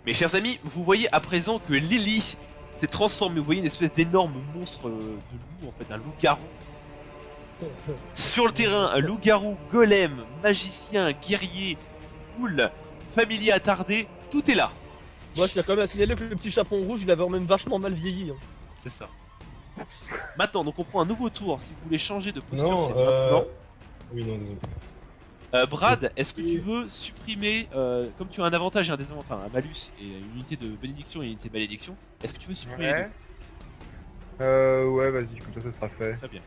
Mes chers amis, vous voyez à présent que Lily s'est transformée. Vous voyez une espèce d'énorme monstre de loup, en fait, un loup-garou. Sur le terrain, un loup-garou, golem, magicien, guerrier, ghoul, familier attardé, tout est là. Moi, je tiens quand même à signaler que le petit chaperon rouge, il avait même vachement mal vieilli. Hein. C'est ça. Maintenant, donc on prend un nouveau tour. Si vous voulez changer de posture, Non, c'est maintenant. Oui, non, désolé. Brad, est-ce que tu veux supprimer, comme tu as un avantage et un désavantage, enfin un malus et une unité de bénédiction et une unité de malédiction, est-ce que tu veux supprimer les deux? Ouais, vas-y, comme ça sera fait. Très bien.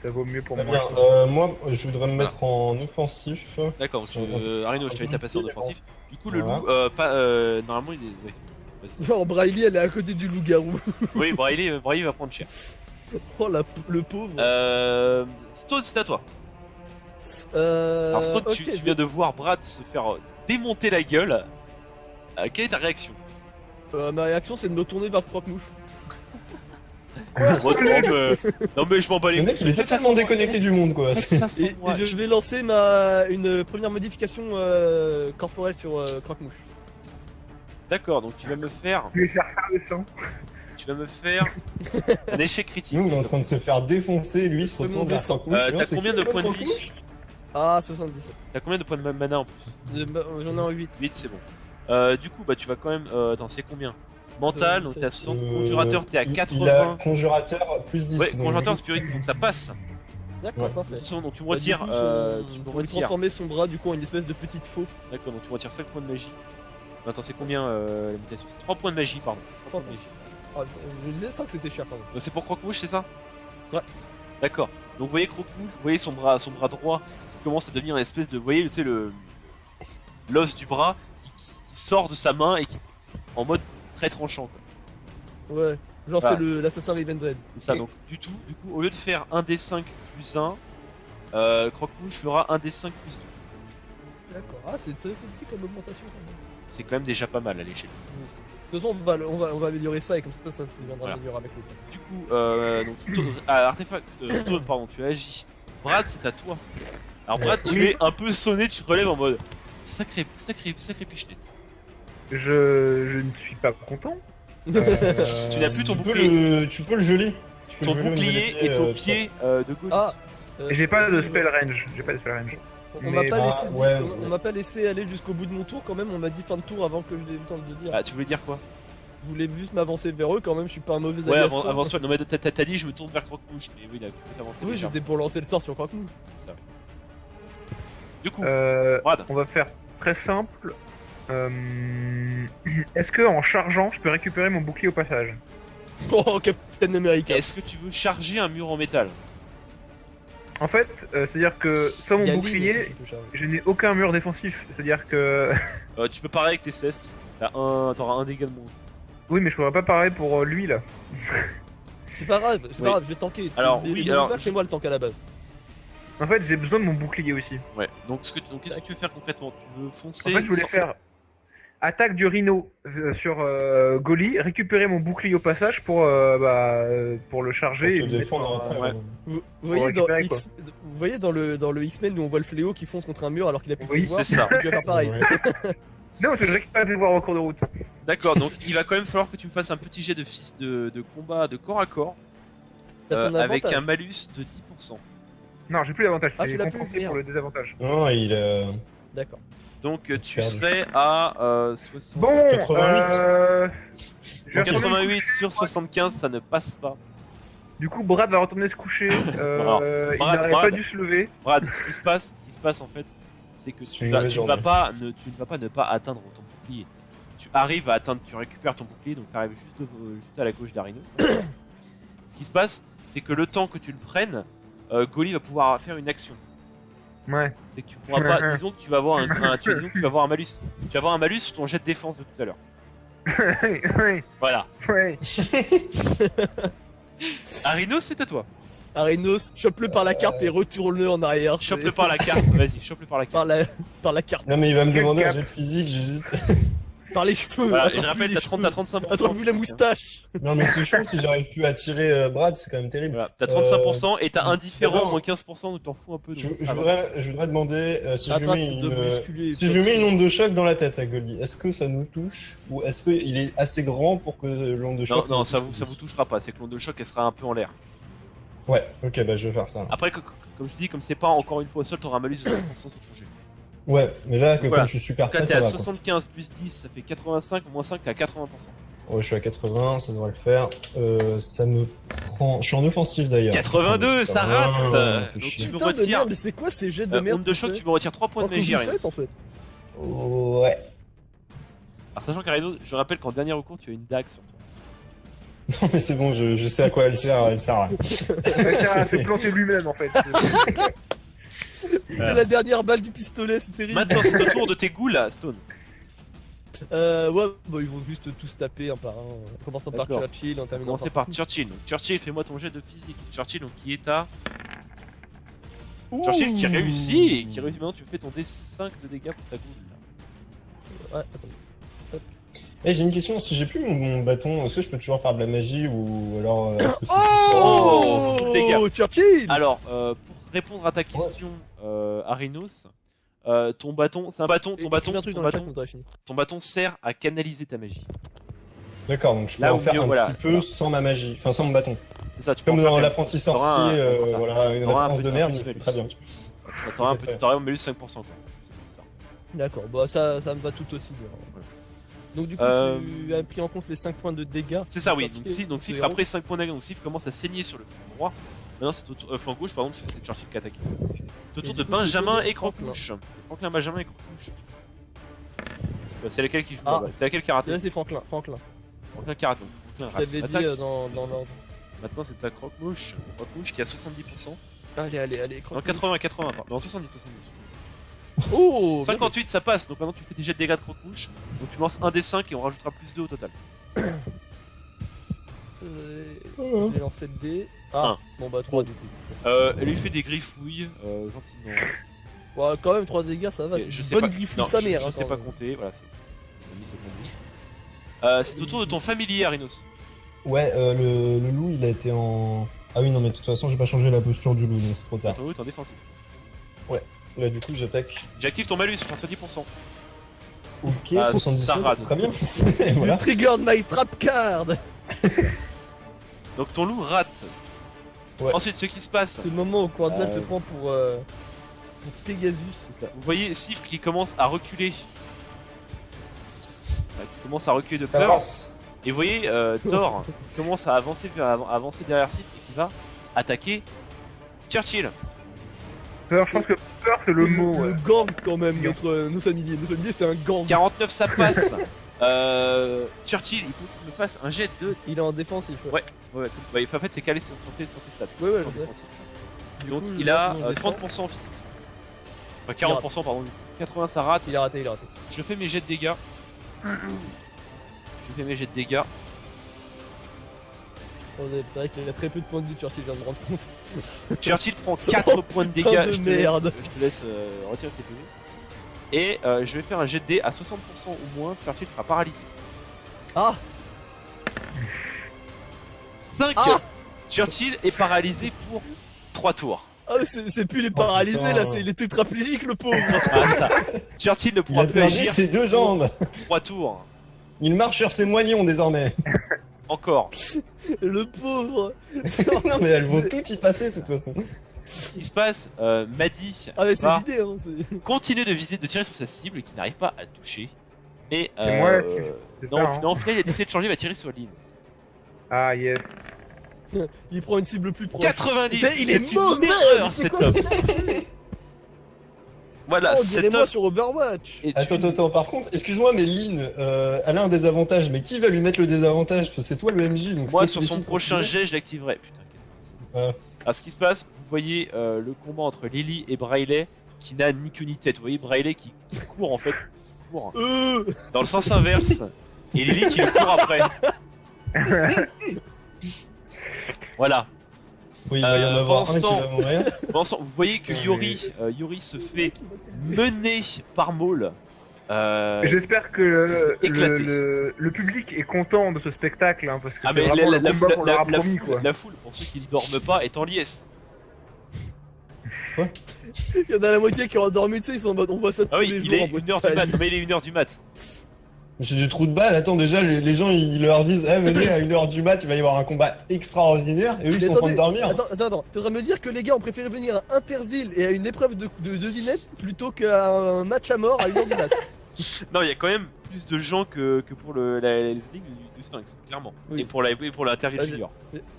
Ça vaut mieux pour Très moi. bien, moi je voudrais me mettre en offensif. D'accord, Arino, je t'invite à passer en offensif. Du coup, le Voilà. loup, normalement, il est. Ouais. Vas-y. Non, Braille, elle est à côté du loup-garou. Oui, Braille va prendre cher. Oh, le pauvre. Stone, c'est à toi. Euh... Alors, Stone, ok, tu je viens vais- de voir Brad se faire démonter la gueule. Quelle est ta réaction? Ma réaction, c'est de me tourner vers Croque-Mouche. Non, mais je m'en bats les Le mec il est totalement déconnecté du monde quoi. Et je vais lancer une première modification corporelle sur Croque-Mouche. D'accord, donc tu vas me faire. Je vais faire le sang. Tu vas me faire un échec critique. Nous on est en train de se faire défoncer, lui il se C'est mon retourne vers dessin. Croque-Mouche. T'as combien de points de vie? Ah, 77. T'as combien de points de mana en plus? J'en ai en 8. 8, c'est bon. Du coup, bah tu vas quand même. Attends, c'est combien? Mental, donc t'es à 60. Conjurateur, t'es à Il a 80. conjurateur plus 10. Ouais, donc- conjurateur spirit, donc ça passe. D'accord, Ouais. parfait. Donc tu me Bah, retires. du coup, Tu me pour lui retires. transformer son bras du coup en une espèce de petite faux. D'accord, donc tu me retires 5 points de magie. Non, attends, c'est combien la mutation? C'est 3 points de magie, pardon. C'est 3 points de magie. Ah, je disais ça que c'était cher quand même. Donc c'est pour Croque-Mouche, c'est ça? Ouais. D'accord. Donc vous voyez Croque-Mouche, vous voyez son bras droit qui commence à devenir une espèce de. Vous voyez, tu sais, l'os du bras qui sort de sa main et qui. En mode très tranchant, quoi. Ouais, genre Ah. c'est l'assassin Revendred. C'est ça, donc du coup, au lieu de faire 1 d5 plus 1, Croque-Mouche fera 1 d5 plus 2. D'accord, ah c'est très petit comme augmentation quand même. C'est quand même déjà pas mal à l'échelle. De toute façon, on va améliorer ça et comme ça viendra Voilà. améliorer avec le temps. Du coup, donc artefact, Stone, pardon, tu agis. Brad, c'est à toi. Alors Brad, tu es un peu sonné, tu te relèves en mode sacré pichenette. Je ne suis pas content. Tu n'as plus ton bouclier. Tu peux le geler. Tu peux Ton le geler au bouclier niveau des est au pieds, pied de gauche. Ah J'ai pas de spell range. J'ai pas de spell range. On m'a Mais pas, bah, laissé ouais, on ouais. m'a pas laissé aller jusqu'au bout de mon tour quand même, on m'a dit fin de tour avant que je n'ai eu le temps de le dire. Ah, tu voulais dire quoi? Je voulais juste m'avancer vers eux quand même, je suis pas un mauvais Ouais, ami à ce point. avance toi. Non, mais t'as dit je me tourne vers Croque-Mouche. Mais oui, là, tu peux t'avancer. Oui, déjà. c'était pour lancer le sort sur Croque-Mouche. Ça, ouais. Du coup, Brad. On va faire très simple. Est-ce que en chargeant, je peux récupérer mon bouclier au passage? Oh, Captain America. Est-ce que tu veux charger un mur en métal? En fait, c'est-à-dire que sans mon Il y a Lynn bouclier, aussi qui peut charger. je n'ai aucun mur défensif. C'est-à-dire que Tu peux parer avec tes cestes. T'auras un dégât de moins. oui, mais je pourrais pas parler pour lui là. C'est pas grave, Oui. pas grave, je vais tanker. Alors, Les- oui, les alors, bonus, c'est moi le tank à la base. En fait, j'ai besoin de mon bouclier aussi. Ouais. Donc qu'est-ce que tu veux faire concrètement? Tu veux foncer? En fait, je voulais faire attaque du rhino sur Goli, récupérer mon bouclier au passage pour le charger. Pour te et le défendre mettre en- après. ouais. Vous voyez, dans récupérer, quoi. vous voyez dans le X-Men où on voit le fléau qui fonce contre un mur alors qu'il a plus de Oui, pouvoir, c'est ça. tu vas faire pareil. Ouais. Non, parce que je récupère des devoirs en cours de route. D'accord. Donc il va quand même falloir que tu me fasses un petit jet de combat de corps à corps T'as ton avec avantage. un malus de 10%. Non, j'ai plus l'avantage. Ah, J'ai tu l'as plus, compensé merde. pour le désavantage. Non, il D'accord. Donc tu Perdu. serais à 60. Bon, 88. Je vais retourner me 88 coucher. sur 75, ça ne passe pas. Du coup, Brad va retourner se coucher. Alors, Il Brad, n'aurait Brad. pas dû se lever. Brad, ce qui se passe en fait, c'est que C'est tu une vas, mauvaise tu ne vas pas ne pas atteindre ton bouclier. Tu arrives à atteindre, tu récupères ton bouclier, donc tu arrives juste à la gauche d'Arino. Ce qui se passe, c'est que le temps que tu le prennes, Goli va pouvoir faire une action. Ouais. C'est que tu pourras pas, disons que tu vas avoir disons que tu vas avoir un malus. Tu vas avoir un malus sur ton jet de défense de tout à l'heure. ouais. Voilà. Ouais. Arino, c'est à toi. Arenos, chope-le par la carpe et retourne-le en arrière. Chope-le par la carte, vas-y, chope-le par la carte. par la carpe. Non, mais il va me Quel demander un cap. jet de physique, j'hésite. Par les cheveux. Voilà, Attends, je rappelle, plus t'as les 30, cheveux. t'as 35%. Attends, vu la moustache. Non, mais c'est chaud si j'arrive plus à tirer Brad, c'est quand même terrible. Voilà, t'as 35% et t'as indifférent, d'abord, moins 15%, donc t'en fous un peu. Je, donc je ça va. voudrais demander si je lui Attrape mets cette double musculée. si je lui mets une onde de choc dans la tête à Goldie, est-ce que ça nous touche ou est-ce qu'il est assez grand pour que l'onde de Non, choc non, nous ça touche vous touchera pas, c'est que l'onde de choc elle sera un peu en l'air. Ouais, ok, bah je vais faire ça. Après, comme je dis, comme c'est pas encore une fois au sol, t'auras un malus de 5% sur ton jet. Ouais, mais là, Voilà. comme je suis super Donc là, près, t'es ça à va. Quoi. 75 plus 10, ça fait 85, moins 5, t'es à 80%. Ouais, je suis à 80, ça devrait le faire. Ça me prend. Je suis en offensive d'ailleurs. 82, ça rate. Fait Donc chier. tu me Putain de retires. merde, mais c'est quoi ces jets de merde Onde de choc, tu me retires 3 points de magie, Arinos. Arinos. En fait. Ouais. Alors, sachant qu'Arinos, je rappelle qu'en dernier recours, tu as une dague sur toi. Non, mais c'est bon, je sais à quoi elle sert, elle sert à rien. Ça sert à se planter lui-même en fait. C'est la dernière balle du pistolet, c'est terrible. Maintenant, c'est au tour de tes ghouls, Stone. Ouais, bah ils vont juste tous taper un par un. En commençant par D'accord. Churchill, en On va terminant commencer par Churchill. Donc, Churchill, fais-moi ton jet de physique. Churchill, donc qui est à. Ouh. Churchill qui réussit. Qui réussit maintenant, tu fais ton D5 de dégâts pour ta ghoul. Ouais, attends. Eh, j'ai une question, si j'ai plus mon bâton, est-ce que je peux toujours faire de la magie ou alors est-ce que c'est... Oh, tous les gars. Churchill. Alors, pour répondre à ta question, Arinos, ton bâton, c'est un bâton, Et écris un truc dans le chat quand t'auras fini. ton bâton sert à canaliser ta magie. D'accord, donc je peux Là en où faire mieux, un voilà, petit peu voilà. sans ma magie, enfin sans mon bâton. C'est ça, tu peux Comme en faire dans même. l'apprenti T'auras sorcier, un- voilà, une t'auras un référence de petit- merde, un mais petit c'est très bien. T'auras un petit, t'auras un malus 5%, quoi. C'est ça. D'accord, bah ça me va tout aussi bien. Voilà. Donc du coup, tu as pris en compte les 5 points de dégâts. C'est ça, oui. Churchill, Donc Sif ce héros. après 5 points de dégâts, donc Sif commence à saigner sur le flanc droit. Maintenant c'est au tour, flanc gauche, pardon, c'est Churchill qui attaque. C'est au tour Et de du coup, Benjamin c'est et Franklin. Croque-Mouche. Franklin, Benjamin et Croque-Mouche. C'est laquelle qui joue Ah. là-bas. C'est laquelle qui a Et raté. là c'est Franklin. Franklin qui a raté. Donc, Je Franklin rate. t'avais dit Attaque. dans l'ordre. Maintenant c'est ta Croque-Mouche. Croque-Mouche qui a 70%. Allez, Non, croque. 80, pardon. Non, 70. Oh bien 58 ça passe, donc maintenant tu fais des jets de dégâts de Croque-Mouche. Donc tu lances un des 5 et on rajoutera plus 2 au total. joué. Je vais lancer le dé. Ah, bon bah 3 du coup. Elle lui fait des griffouilles, gentiment. Ouais, quand même 3 dégâts, ça va. Ok, C'est je une sais bonne pas. griffouille Non, sa je mère. hein, sais quand pas même. compter, voilà. C'est au tour de ton familier, Arinos. Ouais, le loup, il a été en... Ah oui, non, mais de toute façon, j'ai pas changé la posture du loup, donc c'est trop tard. Ton loup est en défensif. Là, du coup, j'attaque. J'active ton malus, je pense à 10%. Ok, Ah, 77, ça rate. c'est très bien. Et voilà. You triggered my trap card. Donc ton loup rate. Ouais. Ensuite, ce qui se passe, C'est le moment où Quantzal se prend pour Pegasus. vous voyez Sifre qui commence à reculer. Qui commence à reculer de Ça peur. avance. Et vous voyez Thor qui commence à avancer derrière Sifre et qui va attaquer Churchill. Je pense que peur c'est le mot. Le gang quand même, nos familiers. Nos familiers, c'est un gang. 49 ça passe. Churchill, il faut qu'il me fasse un jet de. Il est en défensif. Ouais. Ouais, bah, en fait, c'est calé sur tes stats. Ouais, En je sais. défensif. Du Donc coup, il je a lance mon dessin. 30% en physique. Enfin 40% pardon. 80 ça rate. Il a raté. Je fais mes jets de dégâts. C'est vrai qu'il a très peu de points de vie, Churchill, je viens de me rendre compte. Churchill prend 4 points de putain dégâts. de Je te merde. je te laisse retirer ses PV. Et je vais faire un jet de dés à 60% ou moins. Churchill sera paralysé. Ah 5 Ah Churchill est paralysé pour 3 tours. Ah, mais c'est plus les paralysés putain. là, c'est les tétraplégiques, le pauvre. Ah, ça. Churchill ne Il pourra a plus perdu agir ses deux jambes. 3 tours. Il marche sur ses moignons désormais. Encore. Le pauvre. Non, mais elles vont tout y passer de toute façon. Ce qui se passe, Maddy Ah, mais c'est va l'idée, hein. c'est- continue de viser, de tirer sur sa cible qui n'arrive pas à toucher. Et C'est moi, c'est non, ça, hein. non, au final, il a décidé de changer, il va tirer sur Lynn. Ah yes. Il prend une cible plus proche. 90. Mais il est c'est une mauvais, erreur, c'est cet quoi homme. Voilà, Oh, on cet dirait moi homme sur Overwatch. est Attends, par contre, excuse-moi, mais Lynn, elle a un désavantage, mais qui va lui mettre le désavantage? Parce que c'est toi le MJ, donc Moi, c'est toi sur qui son décides prochain quand tu veux. jet, je l'activerai. Putain, qu'est-ce que Ah. c'est. Alors, ce qui se passe, vous voyez le combat entre Lily et Brailey qui n'a ni queue ni tête. Vous voyez Brailey qui court en fait, qui court dans le sens inverse, et Lily qui le court après. Voilà. Oui, il va y en avoir pendant un ce qui temps- va mourir. Vous voyez que Yori se fait mener par Maul J'espère que éclaté. le public est content de ce spectacle, hein, parce que Ah c'est mais vraiment la, le la, combat la, qu'on leur a la, promis, foule, quoi. la foule, pour ceux qui ne dorment pas, est en liesse. Il y en a la moitié qui ont endormi, tu sais, ils sont en mode on voit ça tous Ah oui, les il jours. est en mode 1h du mat. Non, mais il est 1h du mat. J'ai des trous de balles, attends, déjà, les gens, ils leur disent, eh, venez à 1h du mat, il va y avoir un combat extraordinaire, et eux, ils Mais sont en train de dormir. Attends, t'es en train de me dire que les gars ont préféré venir à Interville et à une épreuve de devinette plutôt qu'à un match à mort à 1h du mat. Non, il y a quand même plus de gens que pour les énigmes du Sphinx, clairement. Oui. Et pour l'Interville Ah, Junior.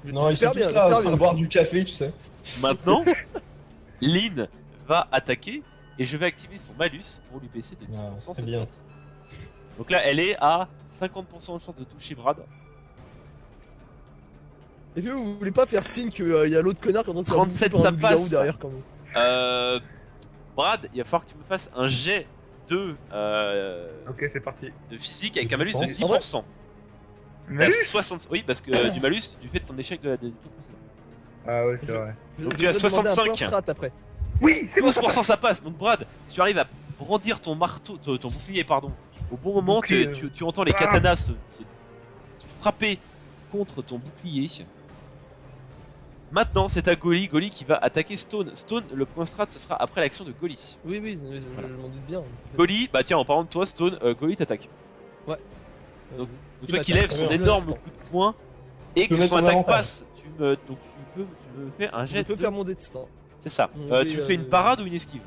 Non, ils sont J'espère tous bien, là, en j'espère train bien. de boire du café, tu sais. Maintenant, Lynn va attaquer et je vais activer son malus pour lui baisser de 10% Ah, ses très bien. stats. Donc là, elle est à 50% de chance de toucher Brad. Est-ce que vous voulez pas faire signe qu'il y a l'autre connard qui est en train de se faire 37, bouffer par un ça loup-garou passe. derrière quand même. Brad, il va falloir que tu me fasses un jet de Ok, c'est parti. physique avec un malus de défense. 6%. Malus T'as 60... Oui, parce que du malus, du fait de ton échec du tour précédent. Ah ouais, c'est vrai. Donc Je tu as vais demander un 65. point strat après. Oui, c'est bon, ça 12% ça passe. Donc Brad, tu arrives à brandir ton marteau, ton bouclier, pardon. Au bon moment, Bouclier, tu entends les katanas se frapper contre ton bouclier. Maintenant, c'est à Goli qui va attaquer Stone. Stone, le point strat, ce sera après l'action de Goli. Oui, mais je m'en doute bien. Goli, bah tiens, en parlant de toi, Stone, Goli t'attaque. Donc toi qui lèves son énorme coup de poing et Tu peux que mettre son ton attaque avantage. passe, tu me fais un Je jet. peux faire mon destin. C'est ça. Oui, Tu me fais une parade ou une esquive?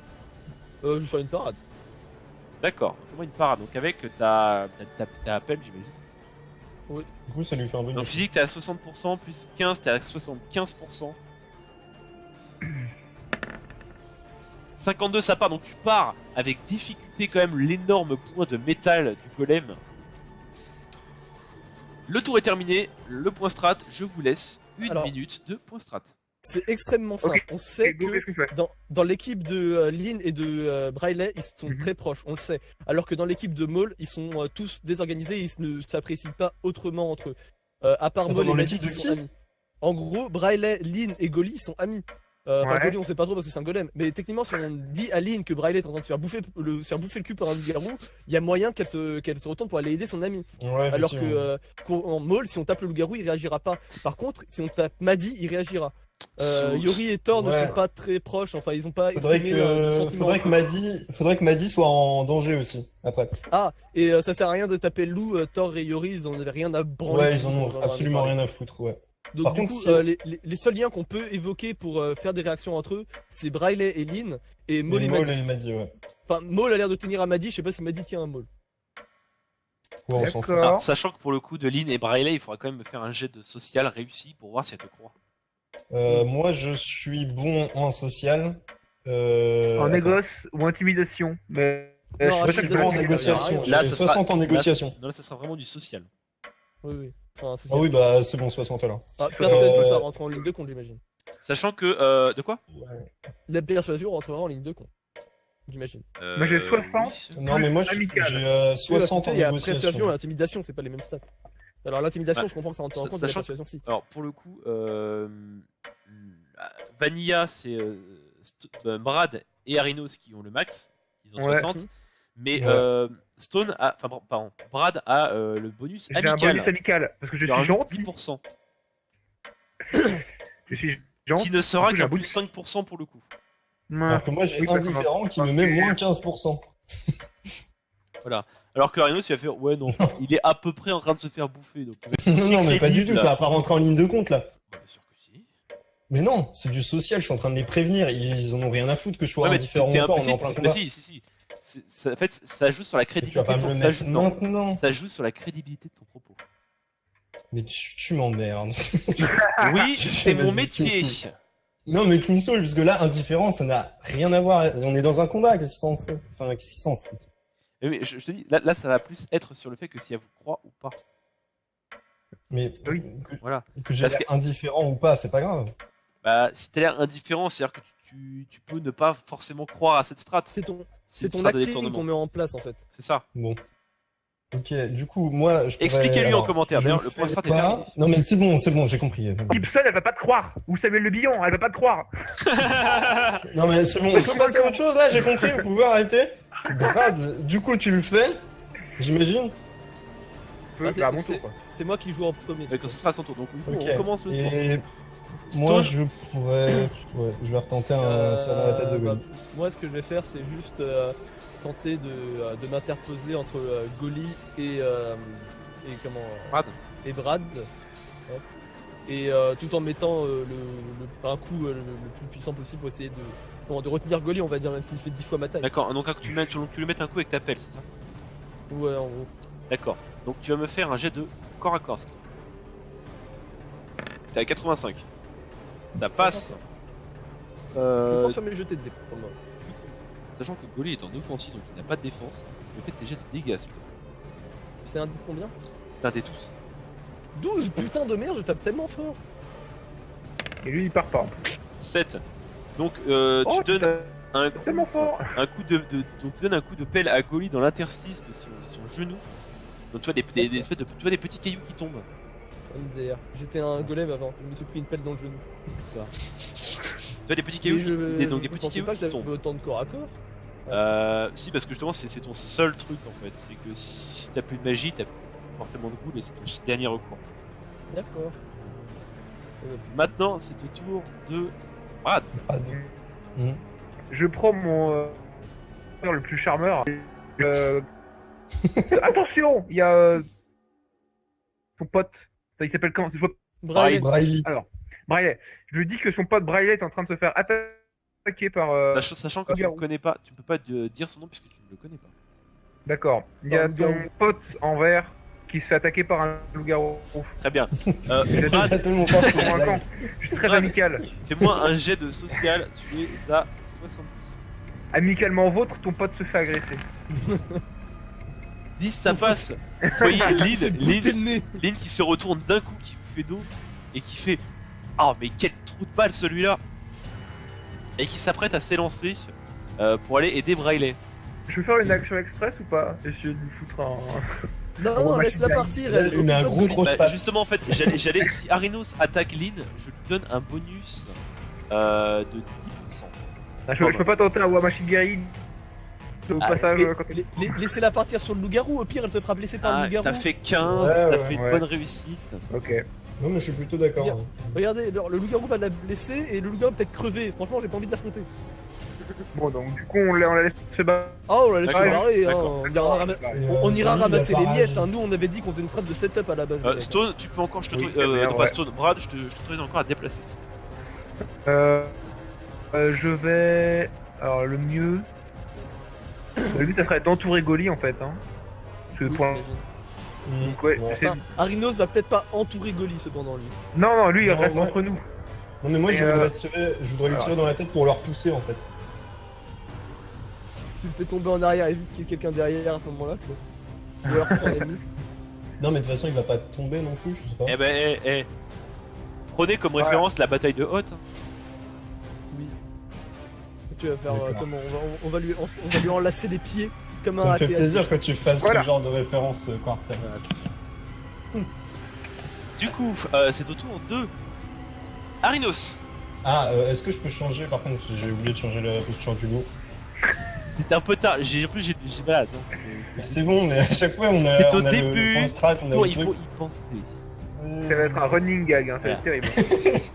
Je vais faire une parade. D'accord, fais-moi une parade. Donc avec ta appel, j'imagine. Du coup, ça lui fait un Donc bonus. physique, t'es à 60%, plus 15, t'es à 75%. 52, ça part, donc tu pars avec difficulté quand même l'énorme point de métal du golem. Le tour est terminé, le point strat, je vous laisse une Alors. minute de point strat. C'est extrêmement simple. Ok. On sait Go, que qu'est-ce qu'on fait dans l'équipe de Lynn et de Braille, ils sont très proches, on le sait. Alors que dans l'équipe de Maul, ils sont tous désorganisés et ils ne s'apprécient pas autrement entre eux. À part Attends, Maul dans et l'équipe Magic, de ils sont qui amis. En gros, Braille, Lynn et Goli sont amis. Enfin, Ouais. Goli, on sait pas trop parce que c'est un golem. Mais techniquement, si on dit à Lynn que Braille est en train de se faire bouffer le cul par un loup-garou, il y a moyen qu'elle se retourne pour aller aider son ami. Ouais, Alors effectivement. que en Maul, si on tape le loup-garou, il réagira pas. Par contre, si on tape Maddy, il réagira. Yori et Thor ne Ouais. sont pas très proches, enfin ils ont pas Faudrait exprimé de sentiments. faudrait que Maddy soit en danger aussi, après. Ah, et ça sert à rien de taper le loup, Thor et Yori, ils en avaient rien à branler. Ouais, ils en ont absolument rien à foutre, ouais. Donc Par du contre, coup, si- les seuls liens qu'on peut évoquer pour faire des réactions entre eux, c'est Braille et Lynn, et Maul et Maul Maddy. et Maddy, ouais. Enfin, Maul a l'air de tenir à Maddy, je sais pas si Maddy tient à Maul. Ouais, on s'en fout. D'accord. Alors, sachant que pour le coup de Lynn et Braille, il faudra quand même me faire un jet de social réussi pour voir si elle te croit. Moi, je suis bon en social. En attends. négoce ou intimidation. Mais Non, Moi, je ça, suis ça, bon en ça, ça, négociation. ça, Là, J'ai ce 60 sera- en négociation. Non, là, ça sera vraiment du social. Oui, oui. C'est un souci. Ah oui, bah c'est bon, 60 alors. Ah, persuasion, Euh, ça rentre en ligne de compte, j'imagine. Sachant que. De quoi La persuasion rentrera en ligne de compte. J'imagine. Moi, j'ai 60. oui. Non, mais moi, Amical. j'ai 60 en Il y a négociation. persuasion et intimidation, c'est pas les mêmes stats. Alors l'intimidation, Bah, je comprends que ça rentre en compte, mais la sachant- persuasion, si. Alors pour le coup, Vanilla c'est Brad et Arinos qui ont le max, ils ont Ouais. 60. Mais Ouais. Stone a, enfin pardon, Brad a le bonus J'ai un amical. bonus amical. Parce que je Il suis rajoute gentil. 10%, Je suis gentil. qui ne sera Du coup, j'ai qu'un un plus bonus. 5% pour le coup. Alors que moi, j'ai Oui, un parce qu'on a- différent qui me met moins 15%. Alors que Arinos il va faire ouais non, il est à peu près en train de se faire bouffer. Donc, Non, mais pas du crédible. tout, ça va pas rentrer en ligne de compte là. Bah, bien sûr que si. Mais non, c'est du social, je suis en train de les prévenir, ils en ont rien à foutre que je sois Ouais, mais indifférent t'es ou pas, on est implicite, en plein mais combat. si. En fait, ça joue sur la Mais crédibilité. tu vas pas de me ton- le ça mettre joue- non, maintenant. ça joue sur la crédibilité de ton propos. Mais tu m'emmerdes. Oui, Je c'est mon vas-y, tu me métier. saoules. Non, mais tu me saoules, parce que là, indifférent, ça n'a rien à voir. On est dans un combat, qu'est-ce qu'ils s'en fout? Enfin, qu'est-ce qu'ils s'en foutent? Mais je te dis, là, ça va plus être sur le fait que si elle vous croit ou pas. Mais Oui. Voilà. que j'ai Parce l'air indifférent ou pas, c'est pas grave. Bah, si t'as l'air indifférent, c'est-à-dire que tu peux ne pas forcément croire à cette strat. C'est ton, C'est une ton strat de acting qu'on détournement. met en place en fait. C'est ça. Bon. Ok, du coup, moi, je pourrais... Expliquez-lui en alors, commentaire. je D'ailleurs, le le point fais strat est pas. terminé. Non, mais c'est bon, j'ai compris. Gibson, elle va pas te croire. Ou Samuel Le Billon, elle va pas te croire. Non, mais c'est bon, on peut passer à autre chose, là, j'ai compris, vous pouvez arrêter. Brad, du coup, tu le fais, j'imagine. Ah, Bah, à mon tour, quoi. C'est moi qui joue en premier. D'accord, ce sera à son tour. Donc, du coup, Ok. on commence le tour. Et moi, je pourrais. Ouais, je vais retenter un tir dans la tête de bah, Goli. moi, ce que je vais faire, c'est juste tenter de m'interposer entre Goli et comment Brad. et Brad. Hop. Et tout en mettant un coup le plus puissant possible pour essayer de retenir Goli, on va dire, même s'il fait 10 fois ma taille. D'accord, donc tu lui mets un coup avec ta pelle, c'est ça? Ouais, en gros. D'accord. Donc tu vas me faire un jet de corps à corps. s'il te plaît. T'es à 85. Ça passe. Je Euh, pense sur mes jetés de dés pour le moment. sachant que Goli est en offensive, donc il n'a pas de défense. Je fais tes jets de dégâts, s'il te plaît. C'est un dé de combien? C'est un des tous. 12. Putain de merde, je tape tellement fort. Et lui, il part pas. 7. Donc Oh, tu donnes un coup, tellement fort. donc tu donnes un coup de pelle à Goli dans l'interstice de son genou. Donc tu vois des espèces de, tu vois des petits cailloux qui tombent. MDR. J'étais un golem avant, je me suis pris une pelle dans le genou. Ça. Tu vois des petits cailloux, Mais donc des vous petits pensez cailloux pas que qui j'avais tombent. autant de corps à corps? Si, parce que justement c'est ton seul truc en fait. C'est que si t'as plus de magie, t'as plus forcément de goût, mais c'est ton dernier recours. D'accord. Maintenant c'est au tour de Brad. Brad. Mhm. Je prends mon le plus charmeur. Attention, il y a son pote. Il s'appelle comment? Je vois Braille. Braille. Braille. Je lui dis que son pote Braille est en train de se faire attaquer par. Sachant que tu ne Loup-garou. connais pas, tu peux pas dire son nom puisque tu ne le connais pas. D'accord. Il y a Par ton Loup-garou. pote en vert qui se fait attaquer par un loup-garou. Très bien. Il a Brad, tellement pas fait la blague. Convaincant. Je suis très Brad. amical. fais-moi un jet de social, tu es à 70. Amicalement vôtre, ton pote se fait agresser. 10 ça passe. Vous voyez Botter Lynn le nez. qui se retourne d'un coup, qui vous fait dos et qui fait ah mais quel trou de balle celui-là, et qui s'apprête à s'élancer pour aller aider Braille. Je peux faire une action express ou pas? Essayer de lui foutre un. Non, Oh, non, bah, laisse-la je suis partir. Il met un gros grosse Bah, patte. justement en fait, j'allais si Arinos attaque Lynn, je lui donne un bonus de 10%. Ah, je peux pas tenter un Wamashigari au Ah, passage Mais- quand Laissez-la partir sur le loup-garou, au pire elle se fera blesser par le Ah, loup-garou. t'as fait 15, Ouais, t'as ouais, fait une ouais. bonne réussite. Ok. Non, mais je suis plutôt d'accord. Bien. Regardez, le loup-garou va la blesser et le loup-garou va peut-être crever. Franchement, j'ai pas envie de l'affronter. Bon, donc du coup, on la laisse se battre. Oh, on la laisse se D'accord, barrer. Hein. d'accord. On ira ramasser les miettes. Hein. Nous, on avait dit qu'on faisait une strat de setup à la base. Stone, tu peux encore, je te Oui, autorise- très bien, non, ouais. pas Stone, Brad, je t'autorise encore à te déplacer. Je vais. Alors, le mieux. Le but, ça serait d'entourer Goli en fait. Hein. Parce que Oui, pour- j'imagine. Donc, ouais, Bon. c'est- Enfin, Arinos va peut-être pas entourer Goli cependant lui. Non, non, lui, il Non, reste ouais. entre nous. Non, mais moi, je Et, voudrais lui tirer dans la tête pour le repousser en fait. Tu le fais tomber en arrière et vite qu'il y ait quelqu'un derrière à ce moment-là. Quoi. Ou alors son ennemi. Non, mais de toute façon, il va pas tomber non plus, je sais pas. Eh ben, prenez comme référence la bataille de Hoth. Oui. Tu vas faire D'accord. comment on va lui enlacer les pieds comme un Ça me fait raté à plaisir que tu fasses Voilà. ce genre de référence, Quartz. Du coup, c'est au tour de Arinos. Ah, est-ce que je peux changer par contre? Parce que j'ai oublié de changer la posture du loup. C'était un peu tard. En plus, j'ai voilà, attends. Mais c'est bon, mais à chaque fois, on a, C'est au on a début. le point strat, on a Toi, le il truc. faut y penser. Ça va être un running gag, hein, ça va Voilà. être terrible.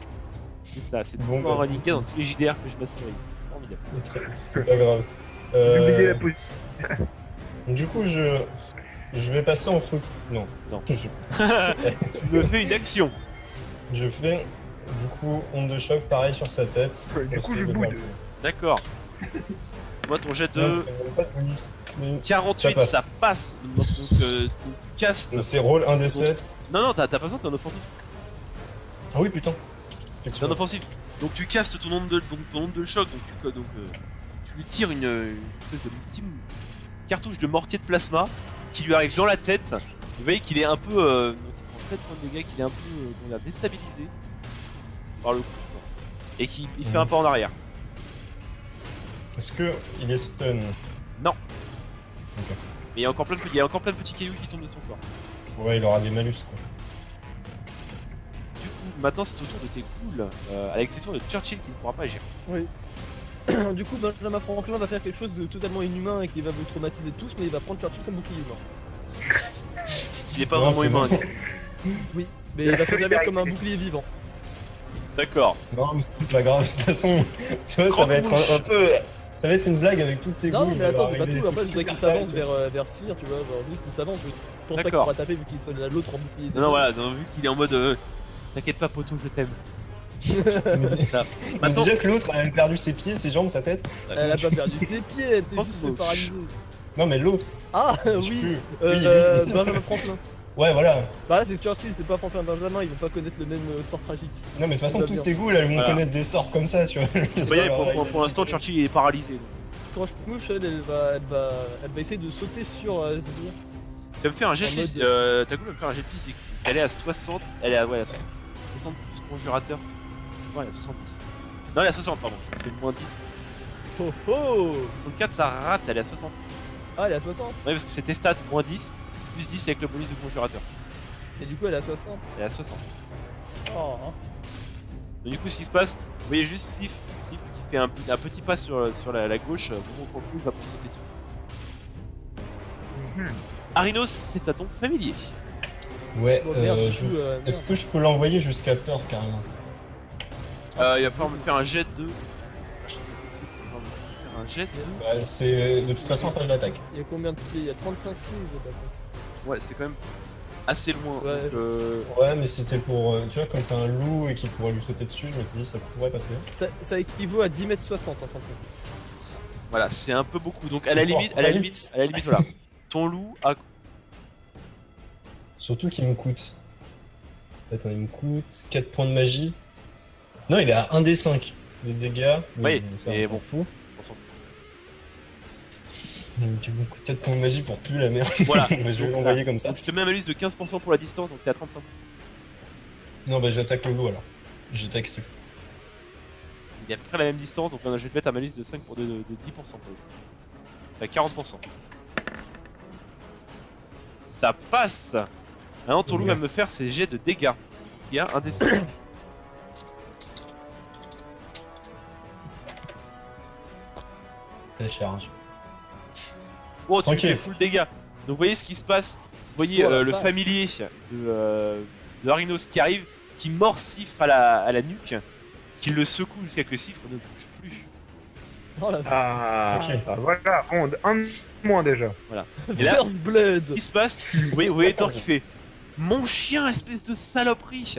C'est ça, c'est Bon, toujours un bah. running gag dans tous les JDR que je m'assurais. Formidable. C'est pas grave. J'ai oublié la position. Du coup, je vais passer en feu. Non. Non. Je, Tu me fais une action. je fais, du coup, onde de choc, pareil sur sa tête. Du coup, Parce je que boude. D'accord. Moi, ton jet Non, de ça me donne pas de bonus. Mais 48, passe. ça passe. Donc, tu castes. c'est roll 1 des 7. Non, t'as pas besoin, t'es en offensif. Ah oui, putain. C'est un offensif. Donc tu castes ton onde de choc, donc tu lui tires une espèce de petite cartouche de mortier de plasma qui lui arrive dans la tête. Vous voyez qu'il est un peu, donc il prend 7 points de dégâts, qu'il est un peu on l'a déstabilisé par le coup, quoi. Et qu'il il fait un pas en arrière. Est-ce que il est stun? Non. Ok. Mais il y a encore plein de petits cailloux qui tombent de son corps. Ouais, il aura des malus quoi. Du coup, maintenant c'est au tour de tes ghouls, à l'exception de Churchill qui ne pourra pas agir. Du coup, Benjamin Franklin va faire quelque chose de totalement inhumain et qui va vous traumatiser tous, mais il va prendre Churchill comme bouclier humain. Il est pas Non, vraiment c'est humain. bon. Oui, mais il va se servir comme un bouclier vivant. D'accord. Non, mais c'est pas grave. De toute façon, tu vois, ça va être un peu. Ça va être une blague avec toutes tes Non, goûts. mais il attends, va c'est pas arriver tout. Après, des je voudrais trucs qu'il super s'avance sales. vers Sphere, tu vois. Genre, juste il s'avance. Je pense pas qu'il D'accord. pourra taper vu qu'il sonne à l'autre en bouclier. Non, voilà, donc, vu qu'il est en mode t'inquiète pas, poteau, je t'aime. Ça. Mais Maintenant, déjà que l'autre a perdu ses pieds, ses jambes, sa tête. Elle a pas perdu ses pieds, elle était juste Oh, paralysée. Non, mais l'autre. Ah, je sais oui, plus. Oui. Benjamin Franklin. Ouais, voilà. Bah là, c'est Churchill, c'est pas Franklin Benjamin, ils vont pas connaître le même sort tragique. Non, mais de toute façon, Ça va tous bien. tes goûts là, ils vont Voilà. connaître des sorts comme ça, tu vois. voyez, pour l'instant, Churchill il est paralysé. donc. Franche-mouche, elle va essayer de sauter sur Sbire. Tu vas me faire un jet En physique. mode- T'as cool de me faire un jet physique. Elle est à 60. Elle est à, ouais, à 60 plus conjurateur. Non, elle est à 70. Non, elle est à 60, pardon. Parce que c'est le moins 10. Oh oh 64, ça rate, elle est à 60. Ah, elle est à 60. Ouais, parce que c'était stats moins 10. Plus 10 avec le bonus de conjurateur. Et du coup, elle est à 60. Elle est à 60. Oh, hein. Donc, du coup, ce qui se passe, vous voyez juste Sif qui fait un petit pas sur la gauche. Bon, pour le coup, il va pour sauter dessus. Arinos, c'est à ton familier. Ouais, Bon, merde, du je- coup, est-ce que je peux l'envoyer jusqu'à Thor carrément? Il va falloir me faire un jet de. Faire un jet de. Bah, c'est de toute façon un page d'attaque. il y a combien de pieds? Il y a 35 pieds, je sais pas. Ouais, c'est quand même assez loin. Ouais. Donc, Ouais, mais c'était pour. Tu vois, comme c'est un loup et qu'il pourrait lui sauter dessus, je m'étais dit ça pourrait passer. Ça équivaut à 10 mètres 60 en 35. voilà, c'est un peu beaucoup. Donc à C'est la fort, limite, très vite. voilà. Ton loup a. Surtout qu'il me coûte. Attends, il me coûte 4 points de magie. Non, il est à 1d5 de dégâts. Oui, ça, mais on s'en bon. fout. on s'en fout. Donc, il me coûte 4 points de magie pour plus la merde. Voilà. je vais l'envoyer comme ça. Donc je te mets un malus de 15% pour la distance, donc t'es à 35%. Non, bah j'attaque le loup alors. J'attaque Sif. Il est à peu près la même distance, donc je vais te mettre un malus de 5 pour de 10% pour le coup. T'as 40%. Ça passe. Maintenant ton loup va me faire ses jets de dégâts. Il y a un D5. Ça charge. Oh, tu Tranquille. fais full dégâts. Donc vous voyez ce qui se passe. Vous voyez Oh la le vache. familier de Arinos qui arrive, qui mord Sifre à la nuque, qui le secoue jusqu'à que Sifre ne bouge plus. Oh la Ah, Tranquille. voilà, un moins déjà. Et là, First Blood. Ce qui se passe, vous voyez Thor qui fait mon chien, espèce de saloperie.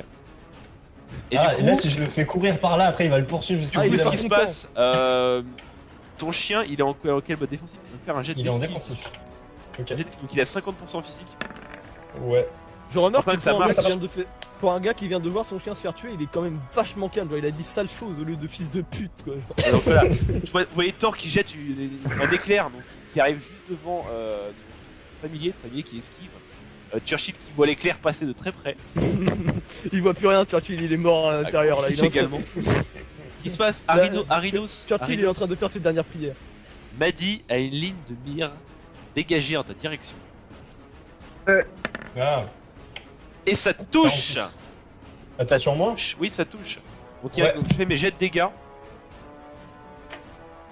Et Ah, du et là, coup, si je le fais courir par là, après il va le poursuivre jusqu'au Ah, bout il de est la ce qui sorti. se content. passe, ton chien, il est en quel mode défensif? Il va faire un jet de Il est en défensif. défensif. Ok. Donc il a 50% physique. Ouais. Je remarque Enfin, que ça pour un, marche, gars ça qui vient de faire- pour un gars qui vient de voir son chien se faire tuer, il est quand même vachement calme. Genre, il a dit sale chose au lieu de fils de pute, quoi. Genre. Donc voilà, vous voyez Thor qui jette un éclair, donc qui arrive juste devant le familier qui esquive. Churchill qui voit l'éclair passer de très près. Il voit plus rien, Churchill, il est mort à l'intérieur là. Il est en train- également. Ce qui se passe, Arinos Churchill il est en train de faire ses dernières prières. Maddy a une ligne de mire dégagée en ta direction. Ah. Et ça touche. 46. Attends sur moi. Oui, ça touche. Donc, Ouais. donc je fais mes jets de dégâts.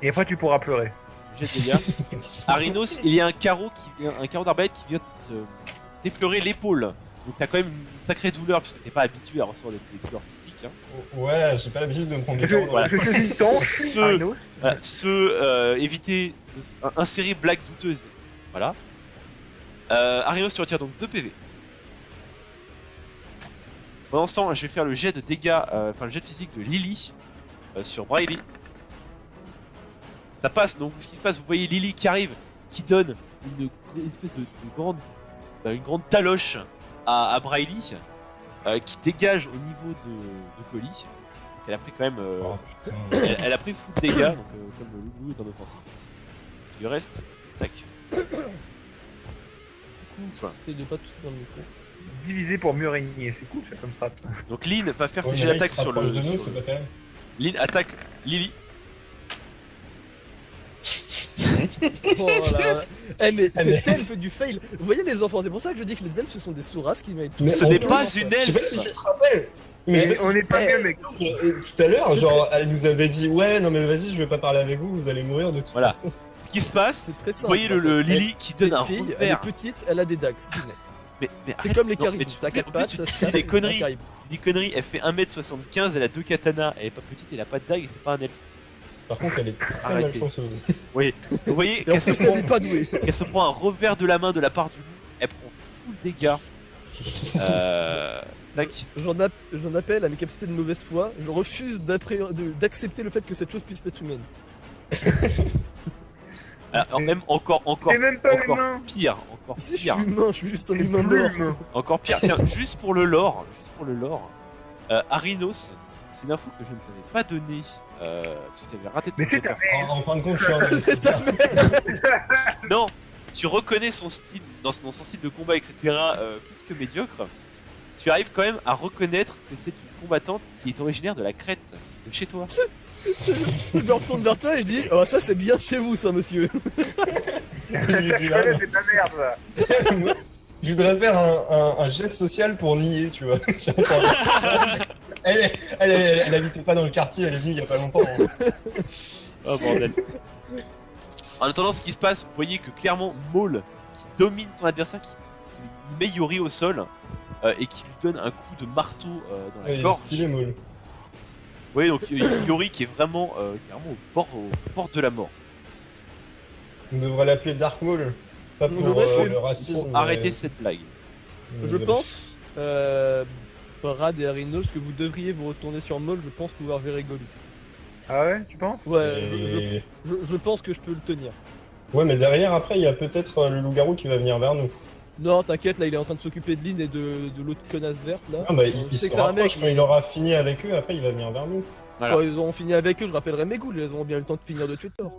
Et après, tu pourras pleurer. Jet de dégâts. Arinos, il y a un carreau d'arbalète qui vient te d'effleurer l'épaule. Donc t'as quand même une sacrée douleur puisque t'es pas habitué à recevoir des douleurs physiques. Hein. Ouais, j'ai pas l'habitude de me prendre des carreaux dans Voilà. la Je suis tanche, Ce- Arinos. Voilà, éviter insérer blague douteuse. Voilà. Arinos, tu retires donc 2 PV. Pendant ce temps, je vais faire le jet de dégâts, enfin le jet de physique de Lily sur Briley. Ça passe, donc ce qui se passe, vous voyez Lily qui arrive, qui donne une espèce de grande, une grande taloche à Briley, qui dégage au niveau de Collie. Donc elle a pris quand même, Oh, putain. elle a pris full de dégâts, donc comme le loup est en offensif. Ce qui reste, tac. Du coup, C'est de pas tout dans le micro. Divisé pour mieux régner, c'est cool ça comme strat. donc Lynn va faire Ouais, ses mais jets là, il d'attaque se sur le. rapproche de nous, sur c'est le- pas terrible. Lynn attaque Lily. Oh là. Eh mais Ah, mais- cette elfe du fail. Vous voyez les enfants, c'est pour ça que je dis que les elfes ce sont des sourasses qui méritent tout. Mais Ce en n'est plus, pas une Je sais pas si elfe. tu te rappelles, Mais je Eh, sais on pas est pas eh, mieux, mec. tout à l'heure, genre, elle nous avait dit ouais, non mais vas-y, je vais pas parler avec vous, vous allez mourir de toute Voilà. façon. Ce qui se passe, C'est très vous simple. voyez en fait. Lily qui Elle donne un est fille, elle est revers. petite, elle a des dagues. c'est tout net. Mais C'est arrête, comme les non, caribous, mais tu- ça a mais 4 en plus, pattes, tu ça dis se casse, des c'est un conneries. caribou. Tu dis conneries, elle fait 1m75, elle a 2 katanas, elle est pas petite, elle a pas de dague, c'est pas un elfe. Par contre, elle est très Arrêtez. malchanceuse. Oui, vous voyez Et en qu'elle se, plus, elle n'est pas douée. qu'elle se prend un revers de la main de la part du loup, elle prend full dégâts. Tac. J'en appelle à mes capacités de mauvaise foi. Je refuse d'accepter le fait que cette chose puisse être humaine. Alors, même encore C'est même pas humain. pire, encore Si je suis pire, humain, je suis juste un humain Plus mort. humain. encore pire. Tiens, juste pour le lore, Arinos, c'est une info que je ne t'avais pas donnée, parce que tu avais raté ton Mais c'est départ. ta mère. En fin de compte, je suis un elfe, c'est ça. Non, tu reconnais son style, dans son style de combat, etc., plus que médiocre. Tu arrives quand même à reconnaître que c'est une combattante qui est originaire de la Crète, de chez toi. Je me retourne vers toi et je dis oh, ça c'est bien chez vous ça monsieur. Je lui dis là, C'est ta merde, ça. je voudrais faire un jet social pour nier, tu vois. Elle habitait pas dans le quartier, elle est venue il y a pas longtemps. Oh bordel. En attendant, ce qui se passe, vous voyez que clairement Maul, qui domine son adversaire, qui met Yori au sol, et qui lui donne un coup de marteau dans la Ouais, il est gorge. stylé, Maul. Vous voyez donc Yori qui est vraiment clairement au bord de la mort. On devrait l'appeler Dark Maul. Pas pour devrait tuer- le racisme. Pour mais- arrêter cette blague. mais Je vous avez- pense, Brad et Arinos, que vous devriez vous retourner sur Maul, je pense pouvoir verrer Gollum. Ah ouais, tu penses? Ouais, Et- je pense que je peux le tenir. Ouais, mais derrière, après, il y a peut-être le loup-garou qui va venir vers nous. Non, t'inquiète, là il est en train de s'occuper de Lynn et de l'autre connasse verte là. Ah bah, Je il sais se que c'est un mec. rapproche, quand il aura fini avec eux, après, il va venir vers nous. Voilà. Quand ils auront fini avec eux, je rappellerai mes ghouls, ils auront bien eu le temps de finir de tuer Thor.